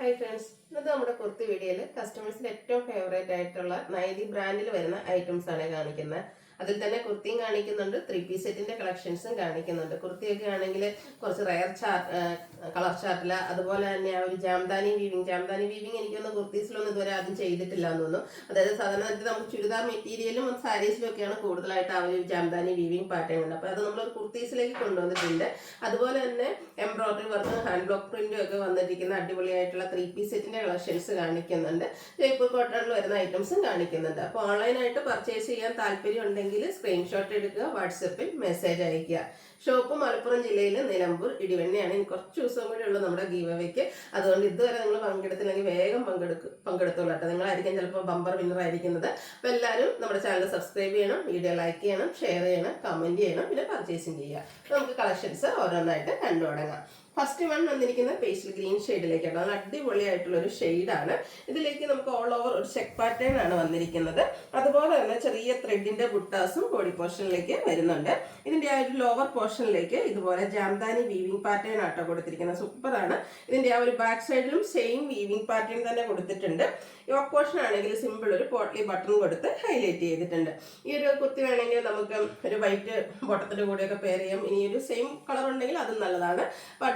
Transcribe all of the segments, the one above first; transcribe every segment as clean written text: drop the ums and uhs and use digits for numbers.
Hi friends, ഇന്നത്തെ നമ്മുടെ കുർത്തി വീഡിയോയിൽ കസ്റ്റമേഴ്സിന് ഏറ്റവും ഫേവറേറ്റ് ആയിട്ടുള്ള നൈതി ബ്രാൻഡിൽ വരുന്ന ഐറ്റംസ് ആണ് കാണിക്കുന്നത്. അതിൽ തന്നെ കുർത്തിയും കാണിക്കുന്നുണ്ട്, 3 പീസ് സെറ്റിന്റെ കളക്ഷൻസും കാണിക്കുന്നുണ്ട്. കുർത്തിയൊക്കെ ആണെങ്കിൽ കുറച്ച് റയർ കളർ ചാർട്ടില, അതുപോലെ തന്നെ ആ ഒരു ജാംദാനി വീവിങ് എനിക്കൊന്ന് കുർത്തീസിലൊന്നും ഇതുവരെ ആദ്യം ചെയ്തിട്ടില്ല എന്ന് തോന്നുന്നു. അതായത് സാധാരണ നമുക്ക് ചുരിദാർ മെറ്റീരിയലും സാരീസിലും ഒക്കെയാണ് കൂടുതലായിട്ട് ആ ഒരു ജാംദാനി വീവിങ് പാറ്റേൺ ഉണ്ട്. അപ്പോൾ അത് നമ്മൾ കുർത്തീസിലേക്ക് കൊണ്ടുവന്നിട്ടുണ്ട്. അതുപോലെ തന്നെ എംബ്രോയിഡറി വർക്ക്, ഹാൻഡ് ബ്ലോക്ക് പ്രിന്റും ഒക്കെ വന്നിരിക്കുന്ന അടിപൊളിയായിട്ടുള്ള 3 പീസ് സെറ്റിന്റെ കളക്ഷൻസ് കാണിക്കുന്നുണ്ട്. ജയ്പൂർ കോട്ടണിൽ വരുന്ന ഐറ്റംസും കാണിക്കുന്നുണ്ട്. അപ്പോൾ ഓൺലൈനായിട്ട് പർച്ചേസ് ചെയ്യാൻ താല്പര്യം ഉണ്ടെങ്കിൽ സ്ക്രീൻഷോട്ട് എടുക്കുക, വാട്സപ്പിൽ മെസ്സേജ് അയക്കുക. ഷോപ്പ് മലപ്പുറം ജില്ലയിൽ നിലമ്പൂർ ഇടിവെണ്ണയാണ്. ഇനി കുറച്ച് ദിവസം കൂടെ ഉള്ളൂ നമ്മുടെ ഗീവ് അവേക്ക്. അതുകൊണ്ട് ഇതുവരെ നിങ്ങൾ പങ്കെടുത്തില്ലെങ്കിൽ വേഗം പങ്കെടുത്തോളൂ കേട്ടോ. നിങ്ങളായിരിക്കും ചിലപ്പോൾ ബമ്പർ വിന്നർ ആയിരിക്കുന്നത്. അപ്പോൾ എല്ലാവരും നമ്മുടെ ചാനൽ സബ്സ്ക്രൈബ് ചെയ്യണം, വീഡിയോ ലൈക്ക് ചെയ്യണം, ഷെയർ ചെയ്യണം, കമന്റ് ചെയ്യണം, പിന്നെ പർച്ചേസിങ് ചെയ്യുക. നമുക്ക് കളക്ഷൻസ് ഓരോന്നായിട്ട് കണ്ടു തുടങ്ങാം. ഫസ്റ്റ് വൺ വന്നിരിക്കുന്നത് പേസ്റ്റൽ ഗ്രീൻ ഷെയ്ഡിലേക്കാണ്. നല്ല അടിപൊളിയായിട്ടുള്ള ഒരു ഷെയ്ഡാണ്. ഇതിലേക്ക് നമുക്ക് ഓൾ ഓവർ ഒരു ചെക്ക് പാറ്റേൺ ആണ് വന്നിരിക്കുന്നത്. അതുപോലെ തന്നെ ചെറിയ ത്രെഡിന്റെ ബുട്ടാസും ബോഡി പോർഷനിലേക്ക് വരുന്നുണ്ട്. ഇതിന്റെ ആ ഒരു ലോവർ പോർഷനിലേക്ക് ഇതുപോലെ ജാംദാനി വീവിംഗ് പാറ്റേൺ ആട്ടോ കൊടുത്തിരിക്കുന്നത്. സൂപ്പറാണ്. ഇതിന്റെ ആ ഒരു ബാക്ക് സൈഡിലും സെയിം വീവിംഗ് പാറ്റേൺ തന്നെ കൊടുത്തിട്ടുണ്ട്. യോക്ക് പോർഷൻ ആണെങ്കിൽ സിമ്പിൾ ഒരു പോട്ട്ലി ബട്ടൺ കൊടുത്ത് ഹൈലൈറ്റ് ചെയ്തിട്ടുണ്ട്. ഈ ഒരു കുർത്തി വേണമെങ്കിൽ നമുക്ക് ഒരു വൈറ്റ് ബോട്ടത്തിന്റെ കൂടെയൊക്കെ പെയർ ചെയ്യാം. ഇനി ഒരു സെയിം കളർ ഉണ്ടെങ്കിൽ അതും നല്ലതാണ്.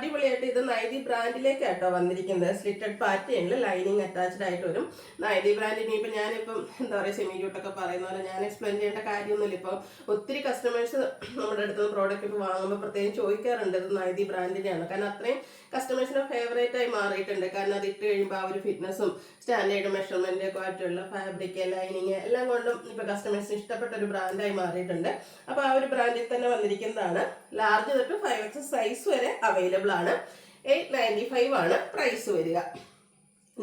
അടിപൊളിയായിട്ട് ഇത് നൈതി ബ്രാൻഡിലേക്ക് ആട്ടോ വന്നിരിക്കുന്നത്. സ്ലിറ്റഡ് പാറ്റേണിൽ ലൈനിങ് അറ്റാച്ച്ഡ് ആയിട്ട് വരും. നൈതി ബ്രാൻഡിന് ഇപ്പം ഞാനിപ്പം എന്താ പറയുക, സെമി ക്യൂട്ടൊക്കെ പറയുന്ന പോലെ ഞാൻ എക്സ്പ്ലെയിൻ ചെയ്യേണ്ട കാര്യമൊന്നുമില്ല. ഇപ്പം ഒത്തിരി കസ്റ്റമേഴ്സ് നമ്മുടെ അടുത്ത് നിന്ന് പ്രോഡക്റ്റ് ഇപ്പോൾ വാങ്ങുമ്പോൾ പ്രത്യേകം ചോദിക്കാറുണ്ട് ഇത് നൈതി ബ്രാൻഡിൻ്റെയാണ്. കാരണം അത്രയും കസ്റ്റമേഴ്സിന് ഫേവറേറ്റ് ആയി മാറിയിട്ടുണ്ട്. കാരണം അത് ഇട്ട് കഴിയുമ്പോൾ ആ ഒരു ഫിറ്റ്നസും സ്റ്റാൻഡേർഡ് മെഷർമെന്റ് ക്വാളിറ്റിയുള്ള ഫാബ്രിക്, ലൈനിങ് എല്ലാം കൊണ്ടും ഇപ്പൊ കസ്റ്റമേഴ്സിന് ഇഷ്ടപ്പെട്ട ഒരു ബ്രാൻഡായി മാറിയിട്ടുണ്ട്. അപ്പൊ ആ ഒരു ബ്രാൻഡിൽ തന്നെ വന്നിരിക്കുന്നതാണ്. ലാർജ് തൊട്ട് 5XS സൈസ് വരെ അവൈലബിൾ ആണ്. 895 ആണ് പ്രൈസ് വരിക.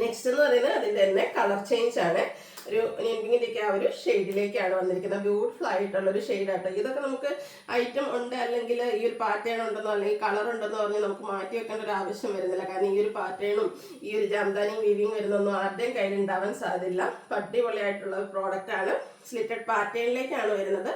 നെക്സ്റ്റ് എന്ന് പറയുന്നത് അതിന്റെ തന്നെ കളർ ചേഞ്ച് ആണ്. ഒരു നെമ്പിങ്ങിലേക്ക് ആ ഒരു ഷെയ്ഡിലേക്കാണ് വന്നിരിക്കുന്നത്. ബ്യൂട്ടിഫുൾ ആയിട്ടുള്ള ഒരു ഷെയ്ഡാട്ടോ. ഇതൊക്കെ നമുക്ക് ഐറ്റം ഉണ്ട്, അല്ലെങ്കിൽ ഈ ഒരു പാറ്റേൺ ഉണ്ടെന്നോ അല്ലെങ്കിൽ കളർ ഉണ്ടെന്നോ പറഞ്ഞ് നമുക്ക് മാറ്റി വെക്കേണ്ട ഒരു ആവശ്യം വരുന്നില്ല. കാരണം ഈ ഒരു പാറ്റേണും ഈ ഒരു ജാംദാനി വീവിങ് വരുന്നൊന്നും ആരുടെയും കയ്യിൽ ഉണ്ടാവാൻ സാധ്യതയില്ല. അടിപൊളിയായിട്ടുള്ള ഒരു പ്രോഡക്റ്റ് ആണ്. സ്ലിറ്റഡ് പാറ്റേണിലേക്കാണ് വരുന്നത്.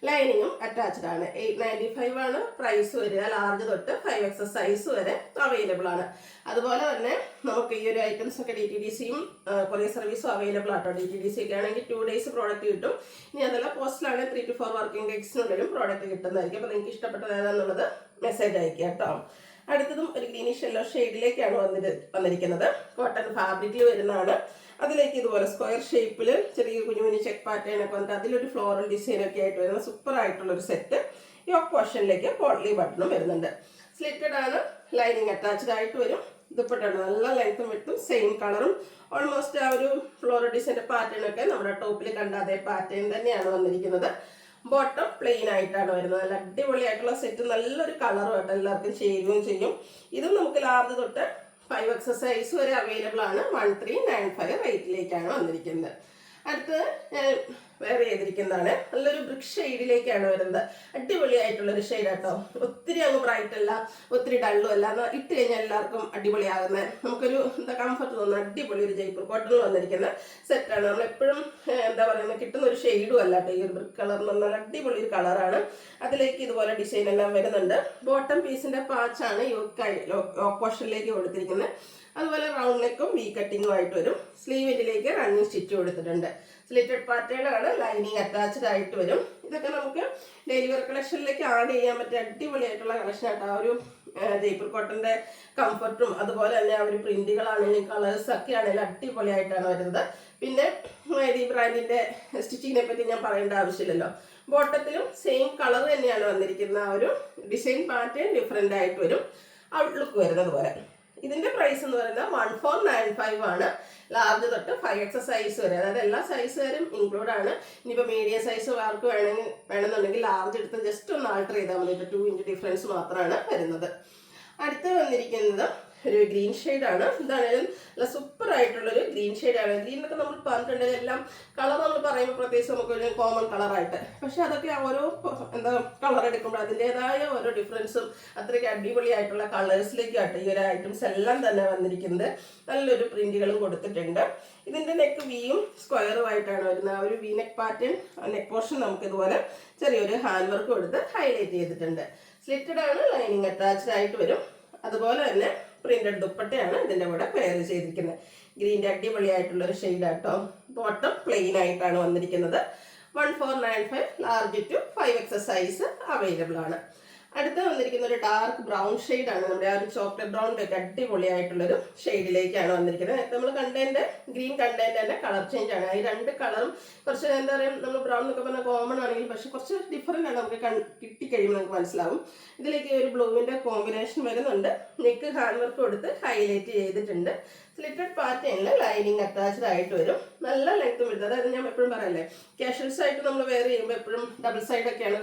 ലൈനിങ്ങും അറ്റാച്ച്ഡ് ആണ്. 895 ആണ് പ്രൈസ് വരിക. ലാർജ് തൊട്ട് 5XS സൈസ് വരെ അവൈലബിൾ ആണ്. അതുപോലെ തന്നെ നമുക്ക് ഈ ഒരു ഐറ്റംസ് ഒക്കെ DTDCയും കൊറിയർ സർവീസും അവൈലബിൾ ആട്ടോ. DTDC ഒക്കെ ആണെങ്കിൽ 2 ഡേയ്സ് പ്രോഡക്റ്റ് കിട്ടും. ഇനി അതല്ല പോസ്റ്റിലാണെങ്കിൽ 3 to 4 വർക്കിംഗ് ഡേയ്സിനുള്ളിലും പ്രോഡക്റ്റ് കിട്ടുന്നതായിരിക്കും. അപ്പോൾ നിങ്ങൾക്ക് ഇഷ്ടപ്പെട്ടത് ഏതാണെന്നുള്ളത് മെസ്സേജ് അയക്കുക കേട്ടോ. അടുത്തതും ഒരു ഗ്രീനിഷ് യെല്ലോ ഷെയ്ഡിലേക്കാണ് വന്നിരിക്കുന്നത്. കോട്ടൺ ഫാബ്രിക്കിൽ വരുന്നതാണ്. അതിലേക്ക് ഇതുപോലെ സ്ക്വയർ ഷേപ്പിൽ ചെറിയ കുഞ്ഞു കുഞ്ഞു ചെക്ക് പാറ്റേൺ ഒക്കെ വന്നിട്ട് അതിലൊരു ഫ്ലോറൽ ഡിസൈൻ ഒക്കെ ആയിട്ട് വരുന്ന സൂപ്പർ ആയിട്ടുള്ള ഒരു സെറ്റ്. യോക്ക് പോർഷനിലേക്ക് പോട്ട്ലി ബട്ടണും വരുന്നുണ്ട്. സ്ലിറ്റഡ് ആണ്, ലൈനിങ് അറ്റാച്ച്ഡ് ആയിട്ട് വരും. ദുപ്പട്ടയാണ് നല്ല ലെങ്ത്തും വിട്ടും സെയിം കളറും ഓൾമോസ്റ്റ് ആ ഒരു ഫ്ലോറൽ ഡിസൈൻ്റെ പാറ്റേൺ ഒക്കെ നമ്മുടെ ടോപ്പിൽ കണ്ട അതേ പാറ്റേൺ തന്നെയാണ് വന്നിരിക്കുന്നത്. ബോട്ടം പ്ലെയിൻ ആയിട്ടാണ് വരുന്നത്. നല്ല അടിപൊളിയായിട്ടുള്ള സെറ്റ്, നല്ലൊരു കളറും ആയിട്ട് എല്ലാവർക്കും ചേരുകയും ചെയ്യും. ഇതും നമുക്ക് ലാർജ് തൊട്ട് 5XS സൈസ് വരെ അവൈലബിൾ ആണ്. 1395 റേറ്റിലേക്കാണ് വന്നിരിക്കുന്നത്. അടുത്തത് ഞാൻ വേറെ ചെയ്തിരിക്കുന്നതാണ്. നല്ലൊരു ബ്രിക്ക് ഷെയ്ഡിലേക്കാണ് വരുന്നത്. അടിപൊളിയായിട്ടുള്ള ഒരു ഷെയ്ഡ് കേട്ടോ. ഒത്തിരി അങ്ങ് ബ്രൈറ്റ് അല്ല, ഒത്തിരി ഡള്ളും അല്ല. ഇട്ട് കഴിഞ്ഞാൽ എല്ലാവർക്കും അടിപൊളിയാകുന്ന നമുക്കൊരു എന്താ കംഫർട്ട് തോന്നുന്ന അടിപൊളി ഒരു ജയ്പൂർ കോട്ടണിൽ വന്നിരിക്കുന്ന സെറ്റാണ്. നമ്മളെപ്പോഴും എന്താ പറയുന്നത് കിട്ടുന്ന ഒരു ഷെയ്ഡും അല്ല കേട്ടോ. ഈ ഒരു ബ്രിക്ക് കളർ എന്ന് പറഞ്ഞാൽ അടിപൊളി ഒരു കളറാണ്. അതിലേക്ക് ഇതുപോലെ ഡിസൈൻ എല്ലാം വരുന്നുണ്ട്. ബോട്ടം പീസിന്റെ പാച്ചാണ് യോക്ക് പോർഷനിലേക്ക് കൊടുത്തിരിക്കുന്നത്. അതുപോലെ റൗണ്ട് നെക്കും വി കട്ടിങ്ങും ആയിട്ട് വരും. സ്ലീവിലേക്ക് റണ്ണിങ് സ്റ്റിച്ച് കൊടുത്തിട്ടുണ്ട്. സ്ലിറ്റഡ് പാറ്റേൺ ആണ്, ലൈനിങ് അറ്റാച്ച്ഡ് ആയിട്ട് വരും. ഇതൊക്കെ നമുക്ക് ഡെയിലി വെയർ കളക്ഷനിലേക്ക് ആഡ് ചെയ്യാൻ പറ്റിയ അടിപൊളിയായിട്ടുള്ള കളക്ഷൻ ആയിട്ട്. ആ ഒരു ജയ്പൂർ കോട്ടന്റെ കംഫർട്ടും അതുപോലെ തന്നെ ആ ഒരു പ്രിന്റുകളാണെങ്കിലും കളേഴ്സ് ഒക്കെ ആണെങ്കിലും അടിപൊളിയായിട്ടാണ് വരുന്നത്. പിന്നെ ഈ ബ്രാൻഡിന്റെ സ്റ്റിച്ചിങ്ങിനെ പറ്റി ഞാൻ പറയേണ്ട ആവശ്യമില്ലല്ലോ. ബോട്ടത്തിലും സെയിം കളർ തന്നെയാണ് വന്നിരിക്കുന്നത്. ആ ഒരു ഡിസൈൻ പാറ്റേൺ ഡിഫറെന്റ് ആയിട്ട് വരും. ഔട്ട്ലുക്ക് വരുന്നത് പോലെ. ഇതിന്റെ പ്രൈസ് എന്ന് പറയുന്നത് 1495 ആണ്. ലാർജ് തൊട്ട് 5XS സൈസ് വരെ, അതായത് എല്ലാ സൈസുകാരും ഇൻക്ലൂഡ് ആണ്. ഇനിയിപ്പോൾ മീഡിയം സൈസ് ആർക്ക് വേണമെന്നുണ്ടെങ്കിൽ ലാർജ് എടുത്ത് ജസ്റ്റ് ഒന്ന് ആൾട്ടർ ചെയ്താൽ മതി. ഇപ്പോൾ 2 ഇഞ്ച് ഡിഫറൻസ് മാത്രമാണ് വരുന്നത്. അടുത്ത് വന്നിരിക്കുന്നത് ഒരു ഗ്രീൻ ഷെയ്ഡാണ്. എന്താണെങ്കിലും നല്ല സൂപ്പർ ആയിട്ടുള്ളൊരു ഗ്രീൻ ഷെയ്ഡാണ്. ഗ്രീനൊക്കെ നമ്മൾ പറഞ്ഞിട്ടുണ്ടെങ്കിൽ എല്ലാം കളർ നമ്മൾ പറയുമ്പോൾ പ്രത്യേകിച്ച് നമുക്കൊരു കോമൺ കളറായിട്ട്, പക്ഷെ അതൊക്കെ ഓരോ എന്താ കളർ എടുക്കുമ്പോൾ അതിൻ്റെതായ ഓരോ ഡിഫറൻസും അത്രയ്ക്ക് അടിപൊളിയായിട്ടുള്ള കളേഴ്സിലേക്കായിട്ട് ഈ ഒരു ഐറ്റംസ് എല്ലാം തന്നെ വന്നിരിക്കുന്നത്. നല്ലൊരു പ്രിന്റുകളും കൊടുത്തിട്ടുണ്ട്. ഇതിൻ്റെ നെക്ക് വിയും സ്ക്വയറും ആയിട്ടാണ് വരുന്നത്. ആ ഒരു V neck pattern neck portion നമുക്ക് ഇതുപോലെ ചെറിയൊരു ഹാൻഡ് വർക്ക് കൊടുത്ത് ഹൈലൈറ്റ് ചെയ്തിട്ടുണ്ട്. സ്ലിറ്റഡ് ആണ്, ലൈനിങ് അറ്റാച്ച്ഡ് ആയിട്ട് വരും. അതുപോലെ തന്നെ പ്രിന്റഡ് ദുപ്പട്ടയാണ് ഇതിന്റെ കൂടെ പെയർ ചെയ്തിരിക്കുന്നത്. ഗ്രീൻ്റെ അടിപൊളിയായിട്ടുള്ളൊരു ഷെയ്ഡാട്ടോ. ബോട്ടം പ്ലെയിൻ ആയിട്ടാണ് വന്നിരിക്കുന്നത്. 1495 large to 5XS size available ആണ്. അടുത്ത വന്നിരിക്കുന്ന ഒരു ഡാർക്ക് ബ്രൗൺ ഷെയ്ഡാണ്. നമ്മുടെ ആ ഒരു ചോക്ലേറ്റ് ബ്രൗണിൻ്റെ ഒക്കെ അടിപൊളിയായിട്ടുള്ളൊരു ഷെയ്ഡിലേക്കാണ് വന്നിരിക്കുന്നത്. നമ്മൾ കണ്ടതിൻ്റെ ഗ്രീൻ കണ്ടതിൻ്റെ തന്നെ കളർ ചേഞ്ച് ആണ്. ഈ രണ്ട് കളറും കുറച്ച് എന്താ പറയുക, നമ്മൾ ബ്രൗൺ എന്നൊക്കെ പറഞ്ഞാൽ കോമൺ ആണെങ്കിൽ പക്ഷെ കുറച്ച് ഡിഫറൻ്റ് ആണ്. നമുക്ക് കിട്ടിക്കഴിയുമ്പോൾ നമുക്ക് മനസ്സിലാവും. ഇതിലേക്ക് ഒരു ബ്ലൂവിൻ്റെ കോമ്പിനേഷൻ വരുന്നുണ്ട്. നെക്ക് ഹാൻഡ് വർക്ക് കൊടുത്ത് ഹൈലൈറ്റ് ചെയ്തിട്ടുണ്ട്. സ്ലിറ്റഡ് പാറ്റേണിൽ ലൈനിങ് അറ്റാച്ച്ഡ് ആയിട്ട് വരും. നല്ല ലെങ്ത്തും വരുന്നത്. അതായത് ഞാൻ എപ്പോഴും പറയല്ലേ, കാഷ്വൽസ് ആയിട്ട് നമ്മൾ വെയർ ചെയ്യുമ്പോൾ എപ്പോഴും ഡബിൾ സൈഡൊക്കെയാണ്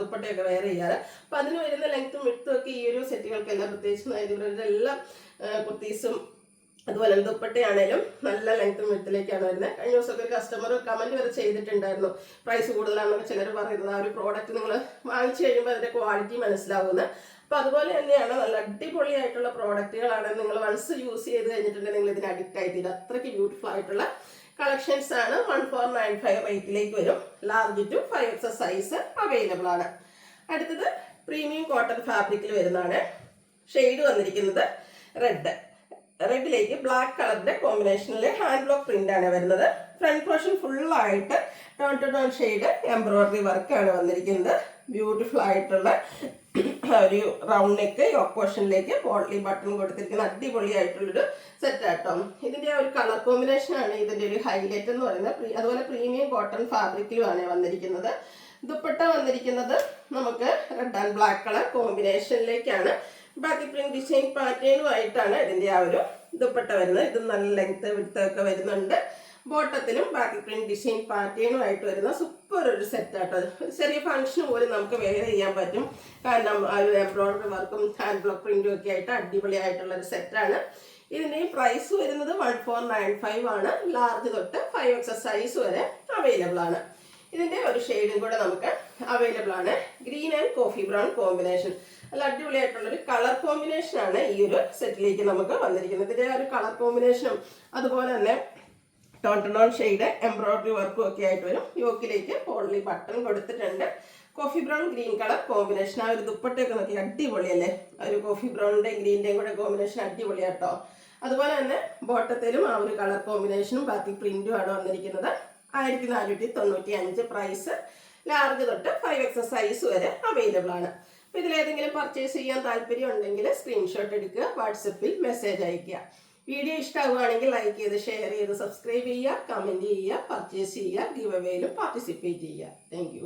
ദുപ്പട്ടയൊക്കെ വെയർ ചെയ്യാറ്. അപ്പം അതിന് വരുന്ന ലെങ്ത്തും വിട്ടും ഒക്കെ ഈ ഒരു സെറ്റുകൾക്കെല്ലാം, പ്രത്യേകിച്ച് എല്ലാ കുർത്തീസും അതുപോലെ ദുപ്പട്ടയാണേലും നല്ല ലെങ്ത്തും വിട്ടിലേക്കാണ് വരുന്നത്. കഴിഞ്ഞ ദിവസമൊക്കെ ഒരു കസ്റ്റമർ കമൻറ്റ് വരെ ചെയ്തിട്ടുണ്ടായിരുന്നു, പ്രൈസ് കൂടുതലാണെന്നൊക്കെ ചിലർ പറയുന്നത്. ആ ഒരു പ്രോഡക്റ്റ് നിങ്ങൾ വാങ്ങിച്ചു കഴിയുമ്പോൾ അതിൻ്റെ ക്വാളിറ്റി മനസ്സിലാവുന്നത്. അപ്പോൾ അതുപോലെ തന്നെയാണ്, നല്ല അടിപൊളിയായിട്ടുള്ള പ്രോഡക്റ്റുകളാണ്. നിങ്ങൾ വൺസ് യൂസ് ചെയ്ത് കഴിഞ്ഞിട്ടുണ്ടെങ്കിൽ നിങ്ങൾ ഇതിന് അഡിക്റ്റ് ആയിട്ട് അത്രയ്ക്ക് ബ്യൂട്ടിഫുൾ ആയിട്ടുള്ള കളക്ഷൻസ് ആണ്. 1495 റേറ്റിലേക്ക് വരും. Large to 5XS size available ആണ്. അടുത്തത് പ്രീമിയം കോട്ടൺ ഫാബ്രിക്കിൽ വരുന്നതാണ്. ഷെയ്ഡ് വന്നിരിക്കുന്നത് റെഡിലേക്ക് ബ്ലാക്ക് കളറിന്റെ കോമ്പിനേഷനിൽ ഹാൻഡ് ബ്ലോക്ക് പ്രിന്റ് ആണ് വരുന്നത്. ഫ്രണ്ട് പോർഷൻ ഫുള്ളായിട്ട് tone to tone shade embroidery വർക്കാണ് വന്നിരിക്കുന്നത്. ബ്യൂട്ടിഫുൾ ആയിട്ടുള്ള ഒരു റൗണ്ട് നെക്ക് യോക്ക് പോർഷനിലേക്ക് പോട്ട്ലി ബട്ടൺ കൊടുത്തിരിക്കുന്ന അടിപൊളിയായിട്ടുള്ളൊരു സെറ്റ് ആട്ടോ. ഇതിന്റെ ഒരു കളർ കോമ്പിനേഷൻ ആണ് ഇതിന്റെ ഒരു ഹൈലൈറ്റ് എന്ന് പറയുന്നത്. അതുപോലെ പ്രീമിയം കോട്ടൺ ഫാബ്രിക്കിലുമാണ് വന്നിരിക്കുന്നത്. ദുപ്പട്ട വന്നിരിക്കുന്നത് നമുക്ക് റെഡ് ആൻഡ് ബ്ലാക്ക് കളർ കോമ്പിനേഷനിലേക്കാണ്. ബാക്കി പ്രിന്റ് ഡിസൈൻ പാറ്റേണുമായിട്ടാണ് ഇതിന്റെ ആ ഒരു ദുപ്പട്ട വരുന്നത്. ഇത് നല്ല ലെങ്ത് വിഡ്ത്ത് വരുന്നുണ്ട്. ബോട്ടത്തിലും ബാക്കി പ്രിന്റ് ഡിസൈൻ പാറ്റേണുമായിട്ട് വരുന്ന സൂപ്പർ ഒരു സെറ്റ് ആട്ടോ. ചെറിയ ഫംഗ്ഷൻ പോലും നമുക്ക് വെയർ ചെയ്യാൻ പറ്റും. കാരണം ആ ഒരു എംബ്രോയിഡറി വർക്കും ഹാൻഡ് ബ്ലോക്ക് പ്രിന്റും ഒക്കെ ആയിട്ട് അടിപൊളിയായിട്ടുള്ള ഒരു സെറ്റാണ്. ഇതിന്റെ പ്രൈസ് വരുന്നത് 1495 ആണ്. ലാർജ് തൊട്ട് 5XS സൈസ് വരെ അവൈലബിൾ ആണ്. ഇതിന്റെ ഒരു ഷെയ്ഡും കൂടെ നമുക്ക് അവൈലബിൾ ആണ്. Green and coffee brown combination. നല്ല അടിപൊളിയായിട്ടുള്ളൊരു കളർ കോമ്പിനേഷൻ ആണ് ഈ ഒരു സെറ്റിലേക്ക് നമുക്ക് വന്നിരിക്കുന്നത്. ഇതിന്റെ ആ ഒരു കളർ കോമ്പിനേഷനും അതുപോലെ തന്നെ tone to tone shade embroidery വർക്കും ഒക്കെ ആയിട്ട് വരും. യോക്കിലേക്ക് പോട്ട്ലി ബട്ടൺ കൊടുത്തിട്ടുണ്ട്. Coffee brown green colour combination. ആ ഒരു ദുപ്പട്ടയൊക്കെ നോക്കി അടിപൊളിയല്ലേ. ആ ഒരു കോഫി ബ്രൗണിന്റെയും ഗ്രീനിന്റെയും കൂടെ കോമ്പിനേഷൻ അടിപൊളിയാട്ടോ. അതുപോലെ തന്നെ ബോട്ടത്തിലും ആ ഒരു കളർ കോമ്പിനേഷനും ബാക്കി പ്രിന്റും ആണ് വന്നിരിക്കുന്നത്. 1495 പ്രൈസ്. ലാർജ് തൊട്ട് 5XS സൈസ് വരെ അവൈലബിൾ ആണ്. അപ്പോൾ ഇതിലേതെങ്കിലും പർച്ചേസ് ചെയ്യാൻ താല്പര്യം ഉണ്ടെങ്കിൽ സ്ക്രീൻഷോട്ട് എടുക്കുക, വാട്സപ്പിൽ മെസ്സേജ് അയയ്ക്കുക. വീഡിയോ ഇഷ്ടമാവുകയാണെങ്കിൽ ലൈക്ക് ചെയ്ത് ഷെയർ ചെയ്ത് സബ്സ്ക്രൈബ് ചെയ്യുക, കമൻറ്റ് ചെയ്യുക, പർച്ചേസ് ചെയ്യുക, ഗിവ് അവേയിലും പാർട്ടിസിപ്പേറ്റ് ചെയ്യുക. താങ്ക്